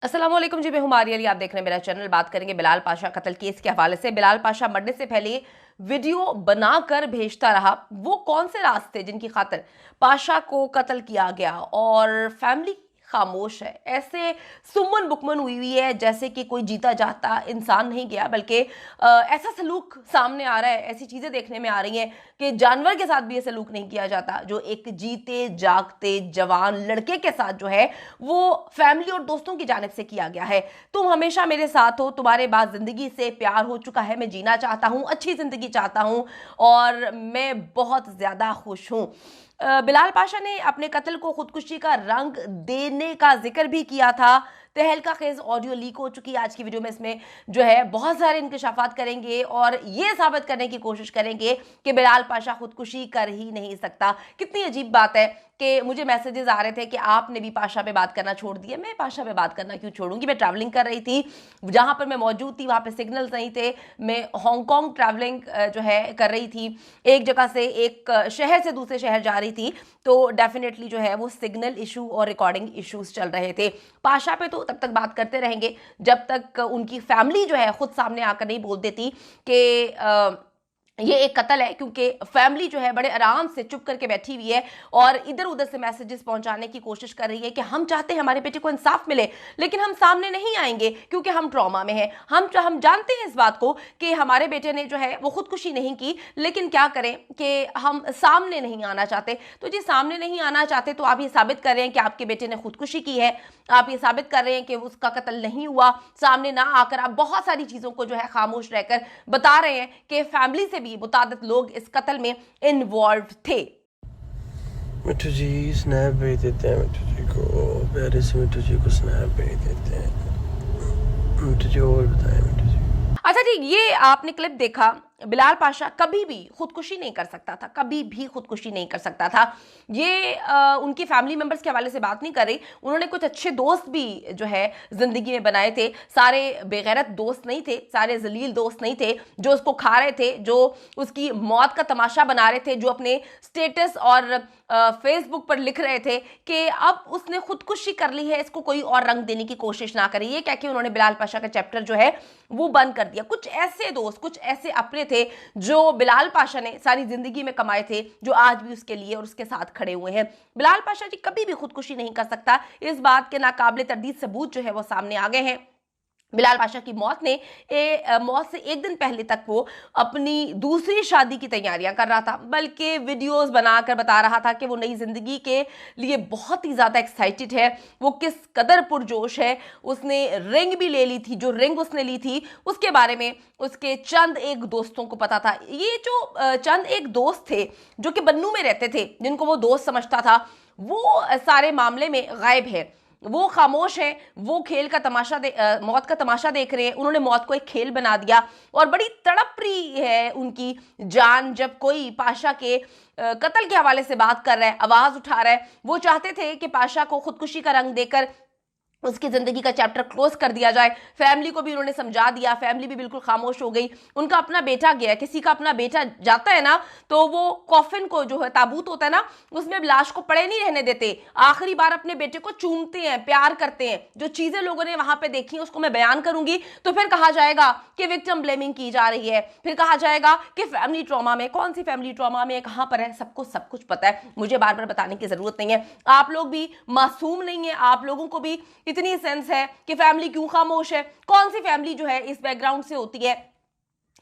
अस्सलाम वालेकुम जी, मैं हूं मारिया अली। आप देख रहे हैं मेरा चैनल। बात करेंगे बिलाल पाशा कत्ल केस के हवाले से। बिलाल पाशा मरने से पहले वीडियो बनाकर भेजता रहा। वो कौन से रास्ते जिनकी खातिर पाशा को कत्ल किया गया और फैमिली खामोश है। ऐसे सुमन बुकमन हुई है जैसे कि कोई जीता जागता इंसान नहीं गया, बल्कि ऐसा सलूक सामने आ रहा है, ऐसी चीजें देखने में आ रही हैं कि जानवर के साथ भी ये सलूक नहीं किया जाता जो एक जीते जागते जवान लड़के के साथ जो है वो फैमिली और दोस्तों की जानिब से किया गया है। तुम हमेशा मेरे साथ हो, तुम्हारे बाद जिंदगी से प्यार हो चुका है, मैं जीना चाहता हूं, अच्छी जिंदगी चाहता हूं और मैं बहुत ज्यादा खुश हूं। बिलाल पाशा ने अपने कत्ल को खुदकुशी का रंग देने का जिक्र भी किया था। तहलका खेज ऑडियो लीक हो चुकी है। आज की वीडियो में इसमें जो है बहुत सारे इंकशाफात करेंगे और ये साबित करने की कोशिश करेंगे कि बिलाल पाशा खुदकुशी कर ही नहीं सकता। कितनी अजीब बात है कि मुझे मैसेजेस आ रहे थे कि आपने भी पाशा पे बात करना छोड़ दिया। मैं पाशा पे बात करना क्यों छोड़ूंगी? मैं ट्रैवलिंग कर रही थी, जहां पर मैं मौजूद थी वहां पे सिग्नल्स नहीं थे। मैं हांगकांग ट्रैवलिंग जो है कर रही थी, एक जगह से एक शहर से दूसरे शहर जा रही थी, तो डेफिनेटली जो है वो सिग्नल इशू और रिकॉर्डिंग इश्यूज चल रहे थे। पाशा पे तो तब तक बात करते रहेंगे जब तक उनकी फैमिली जो है खुद सामने आकर नहीं बोल देती कि ये एक कत्ल है, क्योंकि फैमिली जो है बड़े आराम से चुप करके बैठी हुई है और इधर उधर से मैसेजेस पहुंचाने की कोशिश कर रही है कि हम चाहते हैं हमारे बेटे को इंसाफ मिले, लेकिन हम सामने नहीं आएंगे क्योंकि हम ट्रॉमा में हैं। हम जानते हैं इस बात को कि हमारे बेटे ने जो है वो खुदकुशी नहीं की, लेकिन क्या करें कि हम सामने नहीं आना चाहते। तो जी, सामने नहीं आना चाहते तो आप ये साबित कर रहे हैं कि आपके बेटे ने खुदकुशी की है, आप ये साबित कर रहे हैं कि उसका कत्ल नहीं हुआ। सामने ना आकर आप बहुत सारी चीजों को जो है खामोश रहकर बता रहे हैं कि फैमिली से भी मुतादिद लोग इस कत्ल में इन्वॉल्व थे। मिठू जी स्नैप भेज देते हैं, मिठू जी को प्यारे से मिठू जी को स्नैप भेज देते हैं। मिठू जी और बताएं मिठू जी। अच्छा जी, ये आपने क्लिप देखा। बिलाल पाशा कभी भी खुदकुशी नहीं कर सकता था, कभी भी खुदकुशी नहीं कर सकता था। ये उनकी फैमिली मेंबर्स के हवाले से बात नहीं कर रही। उन्होंने कुछ अच्छे दोस्त भी जो है जिंदगी में बनाए थे। सारे बेगैरत दोस्त नहीं थे, सारे जलील दोस्त नहीं थे जो उसको खा रहे थे, जो उसकी मौत का तमाशा बना रहे थे, जो अपने स्टेटस और फेसबुक पर लिख रहे थे कि अब उसने खुदकुशी कर ली है, इसको कोई और रंग देने की कोशिश ना करें। ये क्या कि उन्होंने बिलाल पाशा का चैप्टर जो है वो बंद कर दिया। कुछ ऐसे दोस्त, कुछ ऐसे अपने थे जो बिलाल पाशा ने सारी जिंदगी में कमाए थे, जो आज भी उसके लिए और उसके साथ खड़े हुए हैं। बिलाल पाशा जी कभी भी खुदकुशी नहीं कर सकता। इस बात के नाकाबिले तरदीद सबूत जो है वो सामने आ गए हैं। बिलाल पाशा की मौत से एक दिन पहले तक वो अपनी दूसरी शादी की तैयारियां कर रहा था, बल्कि वीडियोस बनाकर बता रहा था कि वो नई जिंदगी के लिए बहुत ही ज्यादा एक्साइटेड है, वो किस कदर पुरजोश है। उसने रिंग भी ले ली थी। जो रिंग उसने ली थी उसके बारे में उसके चंद एक दोस्तों को पता था। ये जो चंद एक दोस्त थे जो कि बन्नू में रहते थे, जिनको वो दोस्त समझता था, वो सारे मामले में गायब है। वो खामोश हैं। वो खेल का तमाशा मौत का तमाशा देख रहे हैं। उन्होंने मौत को एक खेल बना दिया और बड़ी तड़प रही है उनकी जान जब कोई पाशा के कत्ल के हवाले से बात कर रहा है, आवाज उठा रहा है। वो चाहते थे कि पाशा को खुदकुशी का रंग देकर उसकी जिंदगी का चैप्टर क्लोज कर दिया जाए। फैमिली को भी उन्होंने समझा दिया, फैमिली भी बिल्कुल खामोश हो गई। उनका अपना बेटा गया, किसी का अपना बेटा जाता है ना तो वो कॉफिन को जो है ताबूत होता है ना, उसमें लाश को पड़े नहीं रहने देते। आखिरी बार अपने बेटे को चूमते हैं, प्यार करते हैं। जो चीजें लोगों ने वहां पे देखी है उसको मैं बयान करूंगी तो फिर कहा जाएगा कि विक्टिम ब्लेमिंग की जा रही है, फिर कहा जाएगा कि फैमिली ट्रॉमा में। कौन सी फैमिली ट्रॉमा में, कहां पर है, सबको सब कुछ पता है। मुझे बार बार बताने की जरूरत नहीं है। आप लोग भी मासूम नहीं है, आप लोगों को भी इतनी सेंस है कि फैमिली क्यों खामोश है। कौन सी फैमिली जो है इस बैकग्राउंड से होती है,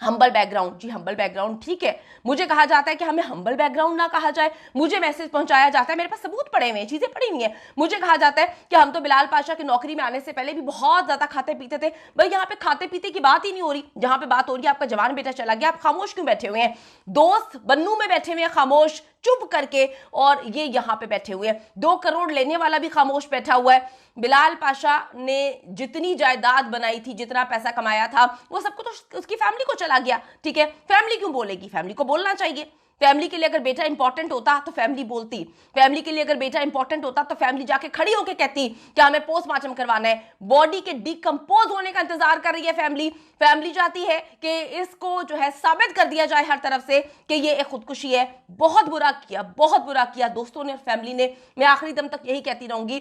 हम्बल बैकग्राउंड। जी हम्बल बैकग्राउंड ठीक है। मुझे कहा जाता है कि हमें हम्बल बैकग्राउंड ना कहा जाए। मुझे मैसेज पहुंचाया जाता है, मेरे पास सबूत पड़े हुए हैं, चीजें पड़ी हुई हैं। मुझे कहा जाता है कि हम तो बिलाल पाशा की नौकरी में आने से पहले भी बहुत ज्यादा खाते पीते थे। भाई यहाँ पे खाते पीते की बात ही नहीं हो रही। जहां पे बात हो रही है आपका जवान बेटा चला गया, आप खामोश क्यों बैठे हुए हैं? दोस्त बन्नू में बैठे हुए हैं खामोश चुप करके, और ये यहां पे बैठे हुए हैं। 2 करोड़ लेने वाला भी खामोश बैठा हुआ है। बिलाल पाशा ने जितनी जायदाद बनाई थी, जितना पैसा कमाया था, वो सब कुछ तो उसकी फैमिली को चला गया। ठीक है, फैमिली क्यों बोलेगी? फैमिली को बोलना चाहिए। फैमिली के लिए अगर बेटा इंपॉर्टेंट होता तो फैमिली बोलती। फैमिली के लिए अगर बेटा इंपॉर्टेंट होता तो फैमिली जाके खड़ी होकर कहती कि हमें पोस्टमार्टम करवाना है। बॉडी के डिकम्पोज होने का इंतजार कर रही है फैमिली। फैमिली चाहती है कि इसको जो है साबित कर दिया जाए हर तरफ से कि ये एक खुदकुशी है। बहुत बुरा किया, बहुत बुरा किया दोस्तों ने और फैमिली ने। मैं आखिरी दम तक यही कहती रहूंगी,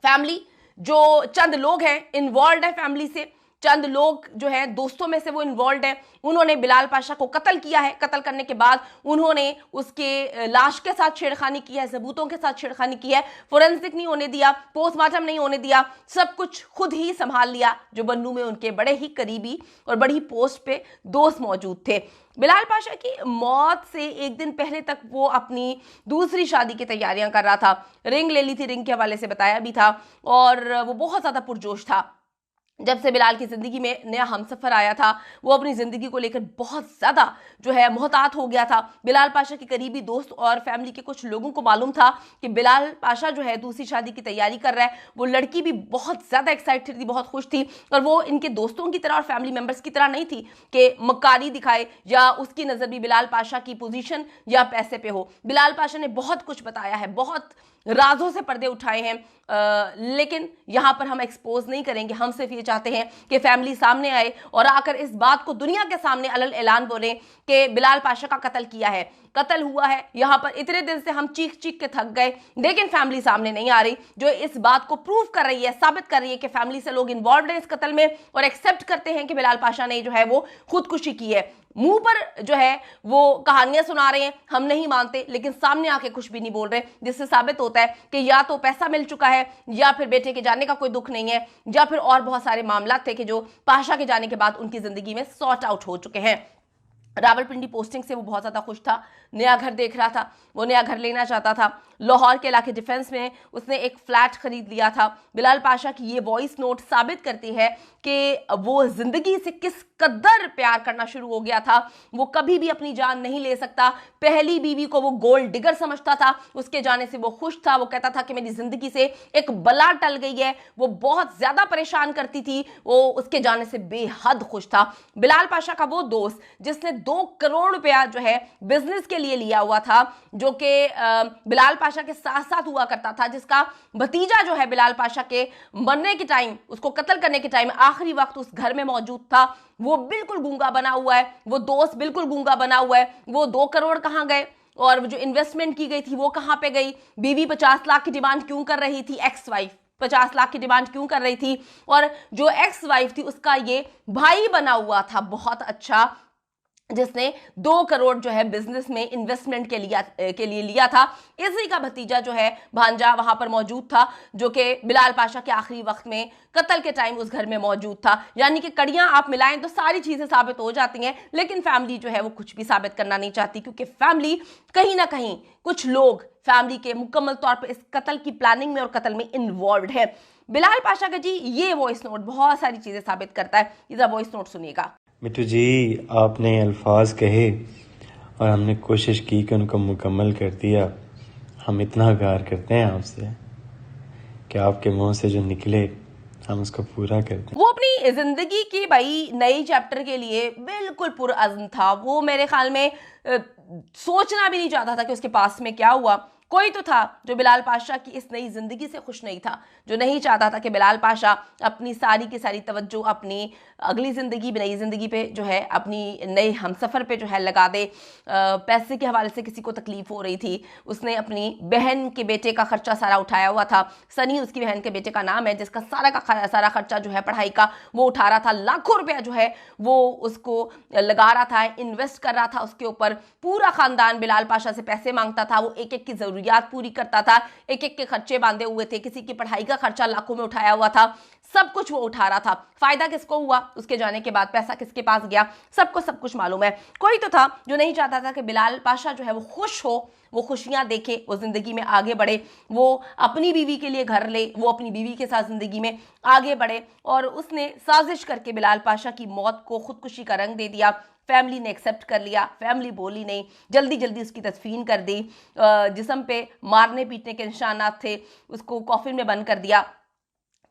फैमिली जो चंद लोग हैं इन्वॉल्व है फैमिली से, चंद लोग जो है दोस्तों में से वो इन्वॉल्व है, उन्होंने बिलाल पाशा को कत्ल किया है। कत्ल करने के बाद उन्होंने उसके लाश के साथ छेड़खानी की है, सबूतों के साथ छेड़खानी की है, फोरेंसिक नहीं होने दिया, पोस्टमार्टम नहीं होने दिया, सब कुछ खुद ही संभाल लिया। जो बन्नू में उनके बड़े ही करीबी और बड़ी पोस्ट पे दोस्त मौजूद थे। बिलाल पाशा की मौत से एक दिन पहले तक वो अपनी दूसरी शादी की तैयारियां कर रहा था, रिंग ले ली थी, रिंग के हवाले से बताया भी था, और वो बहुत ज्यादा पुरजोश था। जब से बिलाल की जिंदगी में नया हमसफर आया था, वो अपनी जिंदगी को लेकर बहुत ज्यादा जो है मोहतात हो गया था। बिलाल पाशा के करीबी दोस्त और फैमिली के कुछ लोगों को मालूम था कि बिलाल पाशा जो है दूसरी शादी की तैयारी कर रहा है। वो लड़की भी बहुत ज्यादा एक्साइटेड थी, बहुत खुश थी, और वो इनके दोस्तों की तरह और फैमिली मेंबर्स की तरह नहीं थी कि मक्कारी दिखाए या उसकी नजर भी बिलाल पाशा की पोजीशन या पैसे पे हो। बिलाल पाशा ने बहुत कुछ बताया है, बहुत राजों से पर्दे उठाए हैं, लेकिन यहां पर हम एक्सपोज नहीं करेंगे। हम सिर्फ ये चाहते हैं कि फैमिली सामने आए और आकर इस बात को दुनिया के सामने अलल ऐलान बोले कि बिलाल पाशा का कत्ल किया है, कत्ल हुआ है। यहां पर इतने दिन से हम चीख चीख के थक गए, लेकिन फैमिली सामने नहीं आ रही, जो इस बात को प्रूव कर रही है, साबित कर रही है कि फैमिली से लोग इन्वॉल्व हैं इस कत्ल में और एक्सेप्ट करते हैं कि बिलाल पाशा ने जो है वो खुदकुशी की है। मुंह पर जो है वो कहानियां सुना रहे हैं, हम नहीं मानते, लेकिन सामने आके कुछ भी नहीं बोल रहे, जिससे साबित होता है कि या तो पैसा मिल चुका है, या फिर बेटे के जाने का कोई दुख नहीं है, या फिर और बहुत सारे मामला थे कि जो पाशा के जाने के बाद उनकी जिंदगी में सॉर्ट आउट हो चुके हैं। रावलपिंडी पोस्टिंग से वो बहुत ज्यादा खुश था, नया घर देख रहा था, वो नया घर लेना चाहता था। लाहौर के इलाके डिफेंस में उसने एक फ्लैट खरीद लिया था। बिलाल पाशा की ये वॉइस नोट साबित करती है कि वो जिंदगी से किस कदर प्यार करना शुरू हो गया था। वो कभी भी अपनी जान नहीं ले सकता। पहली बीवी को वो गोल्ड डिगर समझता था, उसके जाने से वो खुश था। वो कहता था कि मेरी जिंदगी से एक बला टल गई है। वो बहुत ज्यादा परेशान करती थी, वो उसके जाने से बेहद खुश था। बिलाल पाशा का वो दोस्त जिसने 2 करोड़ रुपया जो है बिजनेस के लिए लिया हुआ था, जो कि बिलाल पाशा के साथ साथ हुआ करता था, जिसका भतीजा जो है बिलाल पाशा के मरने के टाइम, उसको कत्ल करने के टाइम आखिरी वक्त उस घर में मौजूद था, वो बिल्कुल गूंगा बना हुआ है। वो दोस्त बिल्कुल गूंगा बना हुआ है। वो 2 करोड़ कहां गए और जो इन्वेस्टमेंट की गई थी वो कहां पे गई? बीवी 50 लाख की डिमांड क्यों कर रही थी? एक्स वाइफ 50 लाख की डिमांड क्यों कर रही थी? और जो एक्स वाइफ थी उसका ये भाई बना हुआ था बहुत अच्छा, जिसने 2 करोड़ जो है बिजनेस में इन्वेस्टमेंट के लिए लिया था। इसी का भतीजा जो है भांजा वहां पर मौजूद था, जो कि बिलाल पाशा के आखिरी वक्त में कत्ल के टाइम उस घर में मौजूद था। यानी कि कड़ियां आप मिलाएं तो सारी चीजें साबित हो जाती हैं, लेकिन फैमिली जो है वो कुछ भी साबित करना नहीं चाहती, क्योंकि फैमिली कहीं ना कहीं, कुछ लोग फैमिली के मुकम्मल तौर पर इस कत्ल की प्लानिंग में और कत्ल में इन्वॉल्व है। बिलाल पाशा का जी ये वॉइस नोट बहुत सारी चीजें साबित करता है। इधर वॉइस नोट सुनिएगा। मिट्टू जी, आपने अल्फाज कहे और हमने कोशिश की कि उनको मुकम्मल कर दिया। हम इतना प्यार करते हैं आपसे कि आपके मुंह से जो निकले हम उसको पूरा करते हैं। वो अपनी जिंदगी की भाई नई चैप्टर के लिए बिल्कुल पुरअज़्म था। वो मेरे ख्याल में सोचना भी नहीं चाहता था कि उसके पास में क्या हुआ। कोई तो था जो बिलाल पाशा की इस नई जिंदगी से खुश नहीं था, जो नहीं चाहता था कि बिलाल पाशा अपनी सारी की सारी तवज्जो अपनी अगली ज़िंदगी, नई ज़िंदगी पे जो है, अपनी नए हमसफ़र पे जो है लगा दे। पैसे के हवाले से किसी को तकलीफ हो रही थी, उसने अपनी बहन के बेटे का खर्चा सारा उठाया हुआ था। सनी उसकी बहन के बेटे का नाम है, जिसका सारा खर्चा जो है पढ़ाई का वो उठा रहा था। लाखों रुपया जो है वो उसको लगा रहा था, इन्वेस्ट कर रहा था उसके ऊपर। पूरा ख़ानदान बिलाल पाशा से पैसे मांगता था, वो एक एक की ज़रूरियात पूरी करता था, एक एक के खर्चे बांधे हुए थे। किसी की पढ़ाई का खर्चा लाखों में उठाया हुआ था, सब कुछ वो उठा रहा था। फायदा किसको हुआ उसके जाने के बाद? पैसा किसके पास गया? सबको सब कुछ मालूम है। कोई तो था जो नहीं चाहता था कि बिलाल पाशा जो है वो खुश हो, वो खुशियां देखे, वो जिंदगी में आगे बढ़े, वो अपनी बीवी के लिए घर ले, वो अपनी बीवी के साथ जिंदगी में आगे बढ़े। और उसने साजिश करके बिलाल पाशा की मौत को खुदकुशी का रंग दे दिया। फैमिली ने एक्सेप्ट कर लिया, फैमिली बोली नहीं, जल्दी जल्दी उसकी तदफीन कर दी। जिस्म पे मारने पीटने के निशानात थे, उसको कॉफिन में बंद कर दिया।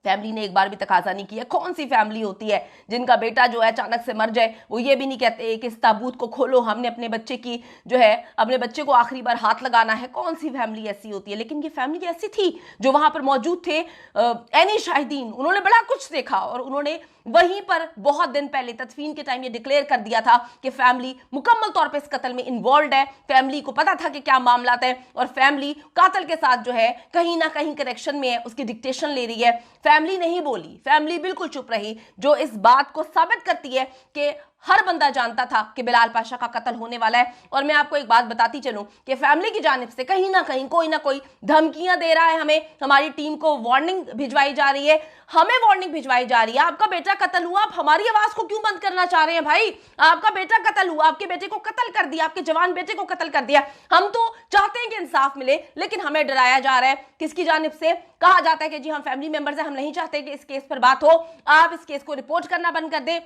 फैमिली ने एक बार भी तकाजा नहीं किया। कौन सी फैमिली होती है जिनका बेटा जो है अचानक से मर जाए, वो ये भी नहीं कहते कि इस ताबूत को खोलो, हमने अपने बच्चे की जो है, अपने बच्चे को आखिरी बार हाथ लगाना है। कौन सी फैमिली ऐसी होती है? लेकिन ये फैमिली ऐसी थी जो वहां पर मौजूद थे। एनी शाहिदीन, उन्होंने बड़ा कुछ देखा और उन्होंने वहीं पर बहुत दिन पहले तदफीन के टाइम ये डिक्लेयर कर दिया था कि फैमिली मुकम्मल तौर पे इस कत्ल में इन्वॉल्व है। फैमिली को पता था कि क्या मामलात है और फैमिली कातिल के साथ जो है कहीं ना कहीं कनेक्शन में है, उसकी डिक्टेशन ले रही है। फैमिली नहीं बोली, फैमिली बिल्कुल चुप रही, जो इस बात को साबित करती है कि हर बंदा जानता था कि बिलाल पाशा का कत्ल होने वाला है। और मैं आपको एक बात बताती चलूं कि फैमिली की जानिब से कहीं ना कहीं कोई ना कोई धमकियां दे रहा है हमें, हमारी टीम को वार्निंग भिजवाई जा रही है, हमें वार्निंग भिजवाई जा रही है। आपका बेटा कत्ल हुआ, आप हमारी आवाज को क्यों बंद करना चाह रहे हैं भाई? आपका बेटा कत्ल हुआ, आपके बेटे को कत्ल कर दिया, आपके जवान बेटे को कत्ल कर दिया। हम तो चाहते हैं कि इंसाफ मिले, लेकिन हमें डराया जा रहा है। किसकी जानिब से? कहा जाता है कि जी हम फैमिली मेंबर्स हैं, हम नहीं चाहते कि इस केस पर बात हो, आप इस केस को रिपोर्ट करना बंद कर दें,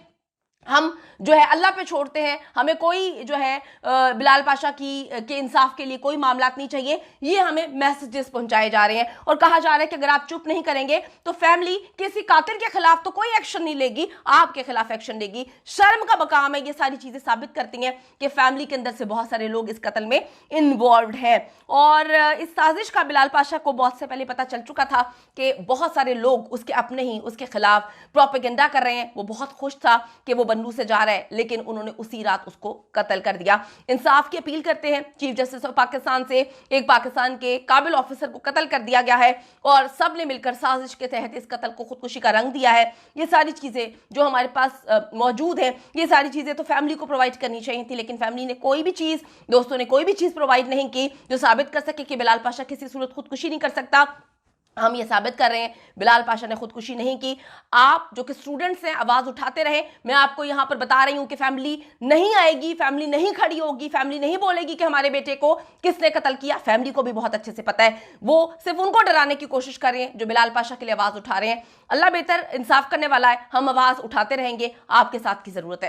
हम जो है अल्लाह पे छोड़ते हैं, हमें कोई जो है बिलाल पाशा के इंसाफ के लिए कोई मामला नहीं चाहिए। ये हमें मैसेजेस पहुंचाए जा रहे हैं और कहा जा रहा है कि अगर आप चुप नहीं करेंगे तो फैमिली किसी कातिल के खिलाफ तो कोई एक्शन नहीं लेगी, आपके खिलाफ एक्शन लेगी। शर्म का मकाम है। ये सारी चीजें साबित करती हैं कि फैमिली के अंदर से बहुत सारे लोग इस कत्ल में इन्वॉल्व हैं। और इस साजिश का बिलाल पाशा को बहुत से पहले पता चल चुका था कि बहुत सारे लोग उसके अपने ही उसके खिलाफ प्रोपेगेंडा कर रहे हैं। वो बहुत खुश था कि वो बन्नू से जा रहा है, लेकिन उन्होंने उसी रात उसको कत्ल कर दिया। इंसाफ की अपील करते हैं चीफ जस्टिस ऑफ पाकिस्तान से। एक पाकिस्तान के काबिल ऑफिसर को कत्ल कर दिया गया है और सब ने मिलकर साजिश के तहत इस कत्ल को खुदकुशी का रंग दिया है। ये सारी चीजें जो हमारे पास मौजूद है, ये सारी चीजें तो फैमिली को प्रोवाइड करनी चाहिए थी, लेकिन फैमिली ने कोई भी चीज, दोस्तों ने कोई भी चीज प्रोवाइड नहीं की जो साबित कर सके कि बिलाल पाशा किसी सूरत खुदकुशी नहीं कर सकता। हम ये साबित कर रहे हैं बिलाल पाशा ने खुदकुशी नहीं की। आप जो कि स्टूडेंट्स हैं आवाज उठाते रहे। मैं आपको यहां पर बता रही हूं कि फैमिली नहीं आएगी, फैमिली नहीं खड़ी होगी, फैमिली नहीं बोलेगी कि हमारे बेटे को किसने कत्ल किया। फैमिली को भी बहुत अच्छे से पता है, वो सिर्फ उनको डराने की कोशिश कर रहे हैं जो बिलाल पाशा के लिए आवाज उठा रहे हैं। अल्लाह बेहतर इंसाफ करने वाला है, हम आवाज उठाते रहेंगे, आपके साथ की जरूरत है।